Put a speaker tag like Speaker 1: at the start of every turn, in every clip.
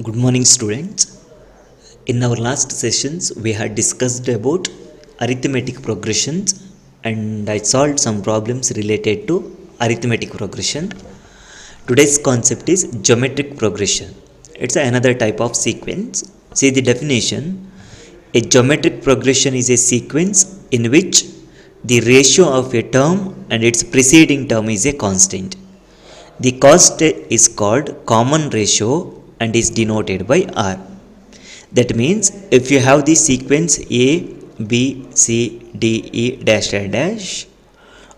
Speaker 1: Good morning, students. In our last sessions, we had discussed about arithmetic progressions and I solved some problems related to arithmetic progression. Today's concept is geometric progression. It's another type of sequence. See the definition. A geometric progression is a sequence in which the ratio of a term and its preceding term is a constant. The constant is called common ratio and is denoted by R. That means if you have the sequence A, B, C, D, E dash dash dash,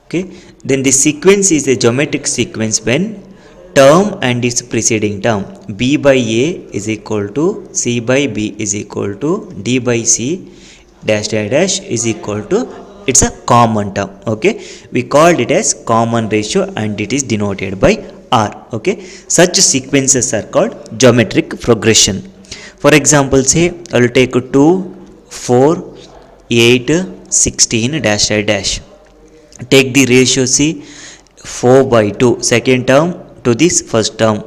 Speaker 1: okay, then the sequence is a geometric sequence when term and its preceding term B by A is equal to C by B is equal to D by C dash dash dash is equal to, it's a common term. Okay, we called it as common ratio and it is denoted by R. Okay, such sequences are called geometric progression. For example, say I will take 2, 4, 8, 16 dash dash dash. Take the ratio C 4 by 2 second term to this first term,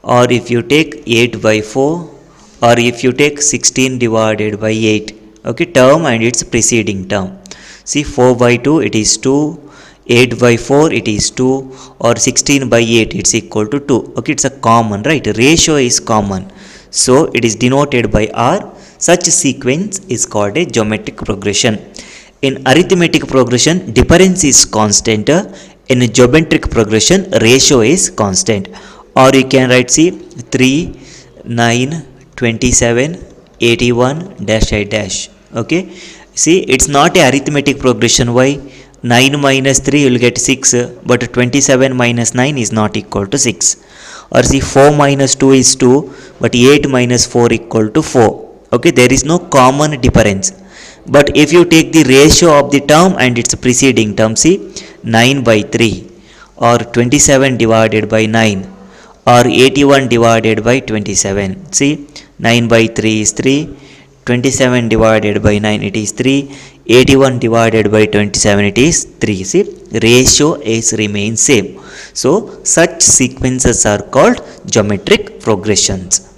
Speaker 1: or if you take 8 by 4, or if you take 16 divided by 8, okay, term and its preceding term. See 4 by 2 it is 2, 8 by 4 it is 2, or 16 by 8 it's equal to 2. Okay, it's a common, right? Ratio is common, so it is denoted by R. Such sequence is called a geometric progression. In arithmetic progression, difference is constant. In a geometric progression, ratio is constant. Or you can write, see 3, 9, 27, 81 dash I dash. Okay, see it's not a arithmetic progression. Why? 9 minus 3 you will get 6, but 27 minus 9 is not equal to 6. Or see 4 minus 2 is 2, but 8 minus 4 equal to 4. Okay, there is no common difference. But if you take the ratio of the term and its preceding term, see 9 by 3, or 27 divided by 9, or 81 divided by 27. See 9 by 3 is 3, 27 divided by 9 it is 3, 81 divided by 27 it is 3. See, ratio is remains same. So such sequences are called geometric progressions.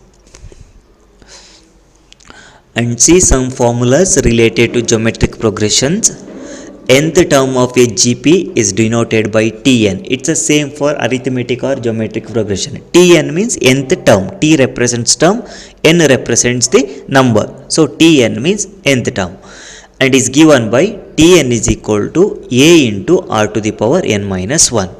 Speaker 1: And see some formulas related to geometric progressions. Nth term of a GP is denoted by Tn. It's the same for arithmetic or geometric progression. Tn means nth term. T represents term, n represents the number. So Tn means nth term, and is given by Tn is equal to A into R to the power n minus 1.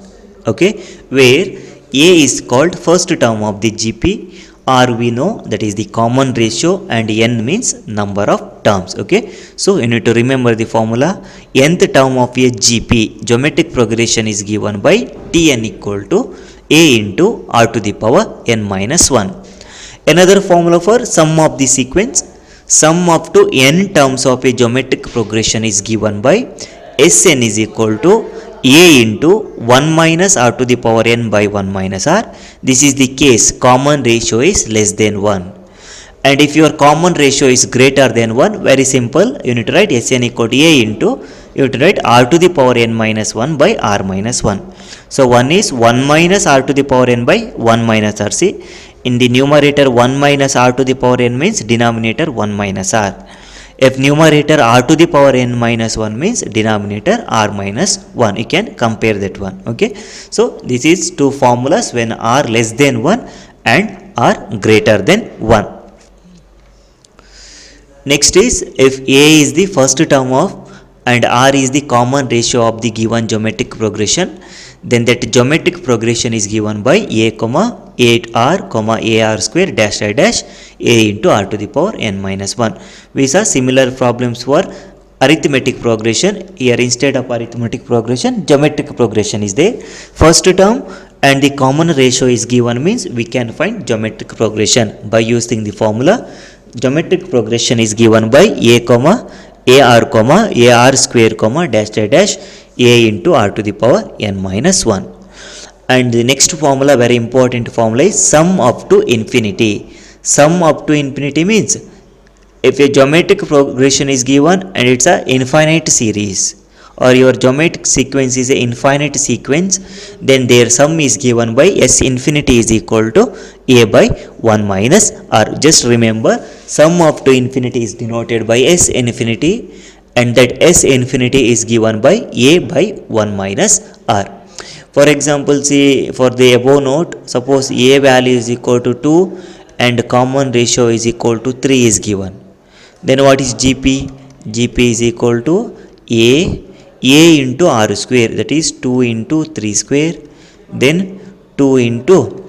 Speaker 1: Okay, where A is called first term of the GP, R we know that is the common ratio, and n means number of terms. Okay, so you need to remember the formula. Nth term of a GP geometric progression is given by Tn equal to A into R to the power n minus 1. Another formula for sum of the sequence. Sum up to n terms of a geometric progression is given by Sn is equal to A into 1 minus R to the power n by 1 minus R. This is the case common ratio is less than 1. And if your common ratio is greater than 1, very simple, you need to write Sn equal to A into, you need to write R to the power n minus 1 by R minus 1. So 1 is 1 minus R to the power n by 1 minus R. See, in the numerator 1 minus R to the power n means denominator 1 minus R. If numerator R to the power n minus 1 means denominator R minus 1. You can compare that one. Okay, so this is two formulas when R less than 1 and R greater than 1. Next is if A is the first term of and R is the common ratio of the given geometric progression, then that geometric progression is given by A comma 8R comma AR square dash dash dash A into R to the power n minus 1. We saw similar problems for arithmetic progression. Here instead of arithmetic progression, geometric progression is there. First term and the common ratio is given means we can find geometric progression by using the formula. Geometric progression is given by A comma AR square comma dash dash dash A into R to the power n minus 1. And the next formula, very important formula, is sum up to infinity. Sum up to infinity means if a geometric progression is given and it's a infinite series, or your geometric sequence is a infinite sequence, then their sum is given by S infinity is equal to A by 1 minus R. Just remember, sum up to infinity is denoted by S infinity, and that S infinity is given by A by 1 minus R. For example, see for the above note, suppose A value is equal to 2 and common ratio is equal to 3 is given. Then what is GP? GP is equal to A into R square, that is 2 into 3 square, then 2 into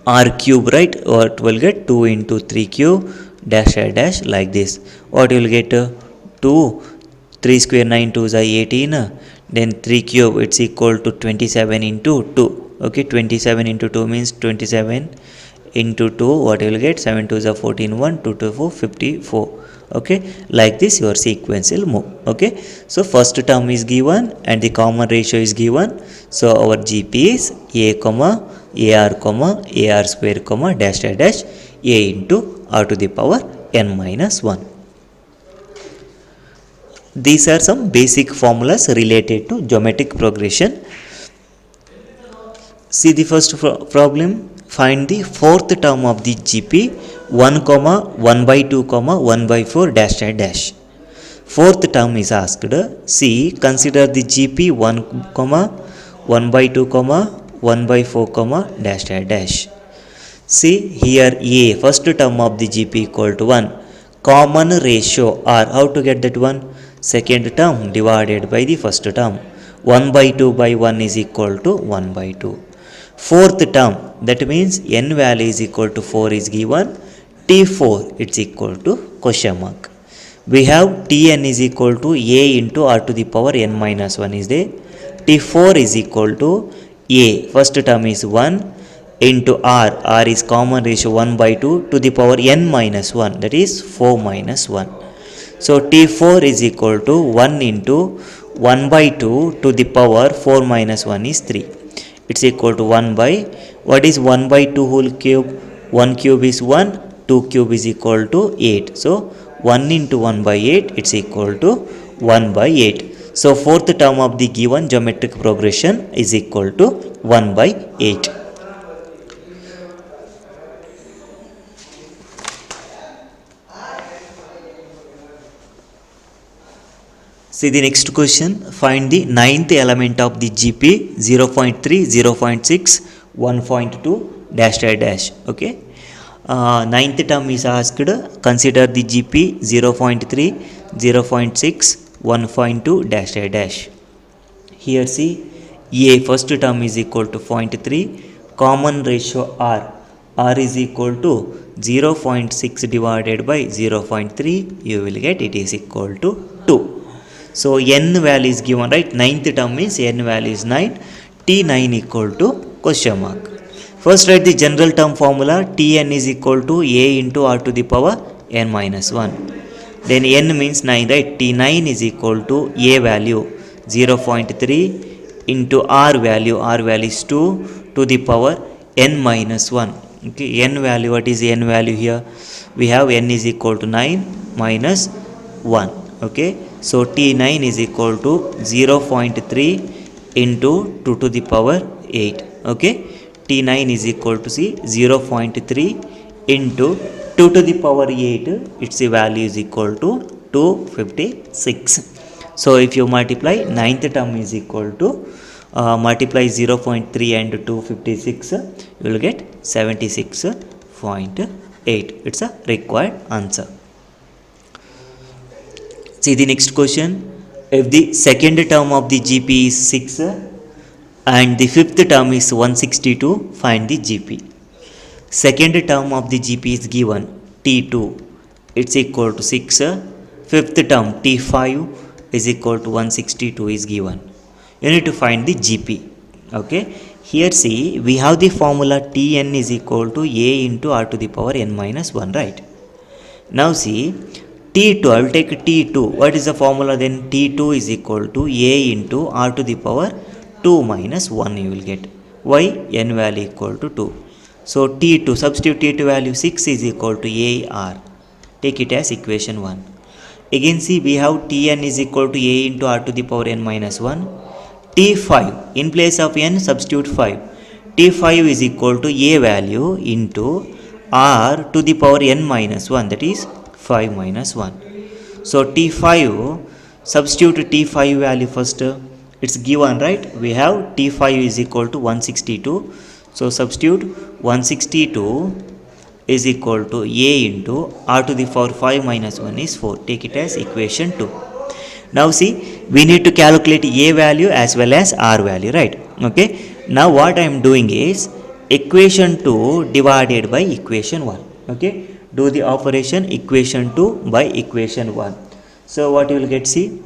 Speaker 1: R cube, right? What will get 2 into 3 cube dash dash like this. What you will get? 2, 3 square 9 2 is 18, then 3 cube it's equal to 27 into 2. Okay, 27 into 2 means 27 into 2, what you will get? 7 2 is 14, 1 2 2 4 54. Okay, like this your sequence will move. Okay, so first term is given and the common ratio is given, so our GP is A comma AR comma AR square comma dash dash dash A into R to the power n minus 1. These are some basic formulas related to geometric progression. See the first problem. Find the fourth term of the GP 1 comma 1 by 2 comma 1 by 4 dash dash dash. Fourth term is asked. See, consider the GP 1 comma 1 by 2 comma 1 by 4 comma dash dash dash. See here A, first term of the GP equal to 1. Common ratio R, how to get that one? Second term divided by the first term. 1 by 2 by 1 is equal to 1 by 2. Fourth term, that means n value is equal to 4 is given. T4 it's equal to question mark. We have Tn is equal to A into R to the power n minus 1 is there. T4 is equal to A, first term is 1 into R is common ratio 1 by 2 to the power n minus 1, that is 4 minus 1. So T4 is equal to 1 into 1 by 2 to the power 4 minus 1 is 3. It's equal to 1 by, what is 1 by 2 whole cube? 1 cube is 1, 2 cube is equal to 8. So 1 into 1 by 8 it's equal to 1 by 8. So fourth term of the given geometric progression is equal to 1 by 8. See the next question. Find the ninth element of the GP 0.3, 0.6, 1.2 dash dash dash. Okay. Ninth term is asked. Consider the GP 0.3, 0.6, 1.2 dash dash dash. Here see A, first term is equal to 0.3. Common ratio R is equal to 0.6 divided by 0.3. You will get it is equal to 2. So n value is given, right? Ninth term means n value is 9. T9 equal to question mark. First write the general term formula. Tn is equal to A into R to the power n minus 1. Then n means 9, right? T9 is equal to A value 0.3 into R value is 2 to the power n minus 1. Okay, n value, what is n value here? We have n is equal to 9 minus 1. Okay, so T9 is equal to 0.3 into 2 to the power 8. Okay, T9 is equal to see 0.3 into 2 to the power 8, its value is equal to 256. So if you multiply, ninth term is equal to multiply 0.3 and 256, you will get 76.8. It's a required answer. See the next question. If the second term of the GP is 6 and the fifth term is 162, find the GP. Second term of the GP is given T2, it's equal to 6. Fifth term T5 is equal to 162 is given. You need to find the GP. Okay, here see we have the formula Tn is equal to A into R to the power n minus 1, right? Now see T2, I will take T2. What is the formula then? T2 is equal to A into R to the power 2 minus 1 you will get. Why? N value equal to 2. So T2, substitute T2 value 6 is equal to AR. Take it as equation 1. Again see, we have Tn is equal to a into r to the power n minus 1. T5, in place of n substitute 5. T5 is equal to a value into r to the power n minus 1, that is 5 minus 1. So T5, substitute T5 value first, it's given, right? We have T5 is equal to 162. So substitute 162 is equal to a into r to the power 5 minus 1 is 4. Take it as equation 2. Now see, we need to calculate a value as well as r value, right? Okay. Now what I am doing is equation 2 divided by equation 1. Okay. Do the operation equation 2 by equation 1. So what you will get, see,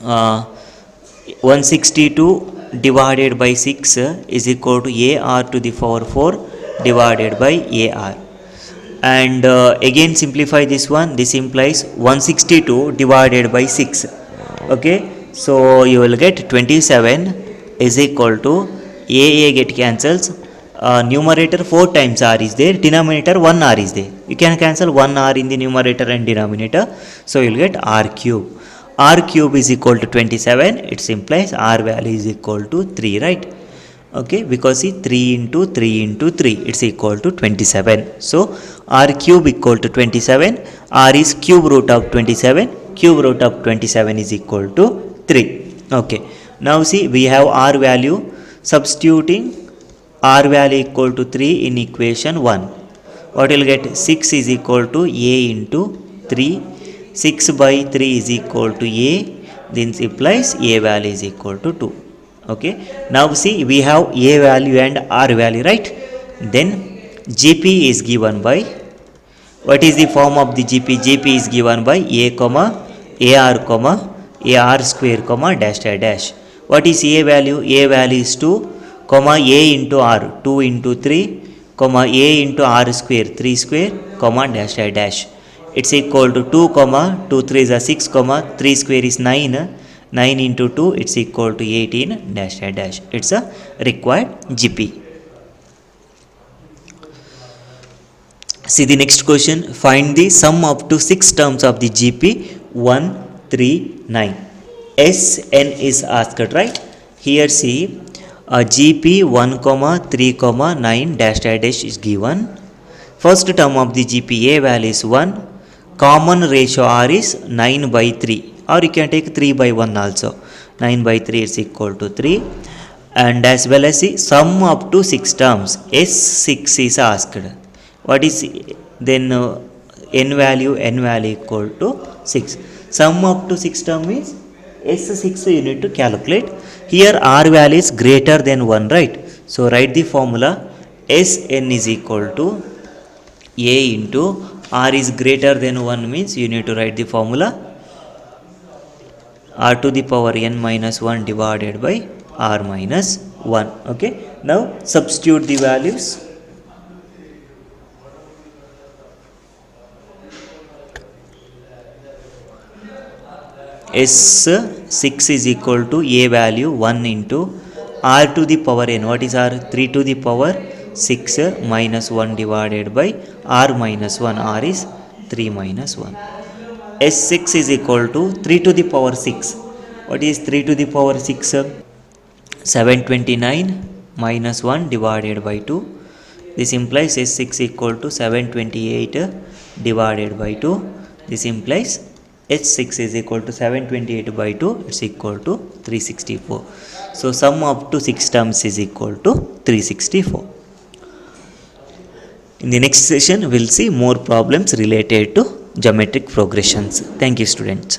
Speaker 1: 162 divided by 6 is equal to ar to the power 4 divided by ar. And again simplify this one. This implies 162 divided by 6. Okay, so you will get 27 is equal to a get cancels. Numerator 4 times r is there, denominator 1 r is there. You can cancel 1 r in the numerator and denominator, so you will get r cube. R cube is equal to 27. It implies r value is equal to 3, right? Okay, because see, 3 into 3 into 3, it's equal to 27. So r cube equal to 27. R is cube root of 27. Cube root of 27 is equal to 3. Okay, now see, we have r value. Substituting r value equal to 3 in equation 1, what will get? 6 is equal to a into 3. 6 by 3 is equal to a. Then implies a value is equal to 2. Okay, now see, we have a value and r value, right? Then gp is given by, what is the form of the gp? Gp is given by a comma ar comma ar square comma dash dash dash. What is a value? A value is 2 comma a into r 2 into 3 comma a into r square 3 square comma dash dash dash. It's equal to 2 comma 2 3 is a 6 comma 3 square is 9. 9 into 2, it's equal to 18 dash dash dash. It's a required GP. See the next question. Find the sum up to 6 terms of the GP 1, 3, 9. Sn is asked, right? Here see, GP 1, 3, 9 dash dash dash is given. First term of the GP, a value is 1. Common ratio r is 9 by 3. Or you can take 3 by 1 also. 9 by 3 is equal to 3. And as well as see, sum up to 6 terms. S6 is asked. What is then n value equal to 6. Sum up to 6 term is S6 you need to calculate. Here r value is greater than 1, right? So write the formula. Sn is equal to a into r is greater than 1 means you need to write the formula r to the power n minus 1 divided by r minus 1. Okay, now substitute the values. S6 is equal to a value 1 into r to the power n. What is r? 3 to the power 6 minus 1 divided by r minus 1. R is 3 minus 1. S6 is equal to 3 to the power 6. What is 3 to the power 6? 729 minus 1 divided by 2. This implies S6 equal to 728 divided by 2. This implies H6 is equal to 728 by 2. It's equal to 364. So sum up to 6 terms is equal to 364. In the next session, we'll see more problems related to geometric progressions. Thank you, students.